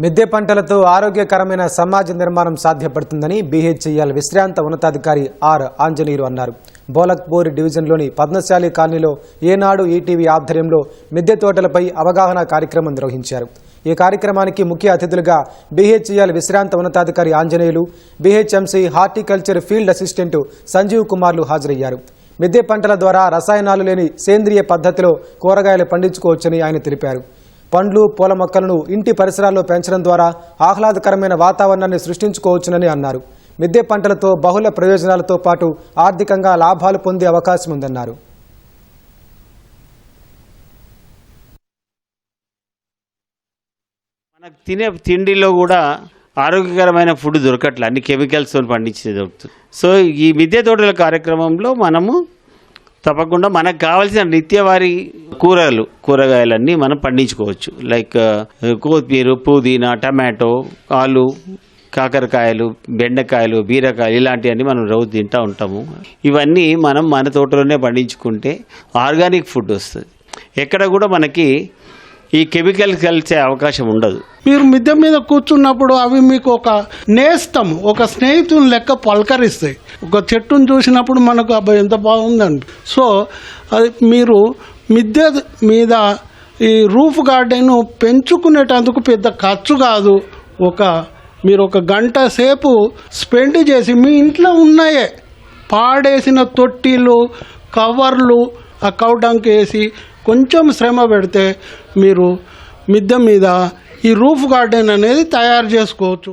మిద్దె పంటలతో ఆరోగ్యకరమైన సమాజ నిర్మాణం సాధ్యపడుతుందని బీహెచ్ఈఎల్ విశ్రాంత ఉన్నతాధికారి ఆర్ ఆంజనేయులు అన్నారు. బోలక్పూర్ డివిజన్లోని పద్మశాలి కాలనీలో ఏనాడు ఈటీవీ ఆధ్వర్యంలో మిద్దె తోటలపై అవగాహన కార్యక్రమం నిర్వహించారు. ఈ కార్యక్రమానికి ముఖ్య అతిథులుగా బీహెచ్ఈఎల్ విశ్రాంత ఉన్నతాధికారి Anjaneyulu, BHMC horticulture field assistant Sanjeev కుమార్లు హాజరయ్యారు. మిద్దె పంటల ద్వారా రసాయనాలు లేని సేంద్రియ పద్ధతిలో కూరగాయలు పండించుకోవచ్చని ఆయన తెలిపారు. పండ్లు, పూల మొక్కలను ఇంటి పరిసరాల్లో పెంచడం ద్వారా ఆహ్లాదకరమైన వాతావరణాన్ని సృష్టించుకోవచ్చునని అన్నారు. మిద్దె పంటలతో బహుళ ప్రయోజనాలతో పాటు ఆర్థికంగా లాభాలు పొందే అవకాశం ఉందన్నారు. మనకు తినే తిండిలో కూడా ఆరోగ్యకరమైన ఫుడ్ దొరకట్లే, అన్ని కెమికల్స్తో పండించేది దొరుకుతుంది. సో ఈ మిద్దె తోటల కార్యక్రమంలో మనము తప్పకుండా మనకు కావాల్సిన నిత్యవారి కూరగాయలన్నీ మనం పండించుకోవచ్చు. లైక్ కొత్తిమీర, పుదీనా, టమాటో, ఆలు, కాకరకాయలు, బెండకాయలు, బీరకాయలు ఇలాంటివన్నీ మనం రోజు తింటూ ఉంటాము. ఇవన్నీ మనం మన తోటలోనే పండించుకుంటే ఆర్గానిక్ ఫుడ్ వస్తుంది. ఎక్కడ కూడా మనకి ఈ కెమికల్ కలిసే అవకాశం ఉండదు. మీరు మిద్దె మీద కూర్చున్నప్పుడు అవి మీకు ఒక నేస్తం, ఒక స్నేహితుని లెక్క పలకరిస్తాయి. ఒక చెట్టును చూసినప్పుడు మనకు అబ్బాయి ఎంత బాగుందండి. సో అది మీరు మిద్దె మీద ఈ రూఫ్ గార్డెన్ పెంచుకునేటందుకు పెద్ద ఖర్చు కాదు. మీరు ఒక గంట సేపు స్పెండ్ చేసి మీ ఇంట్లో ఉన్నాయే పాడేసిన తొట్టిలు, కవర్లు ఆ కౌడంకి వేసి కొంచెం శ్రమ పెడితే మీరు మిద్దె మీద ఈ రూఫ్ గార్డెన్ అనేది తయారు చేసుకోవచ్చు.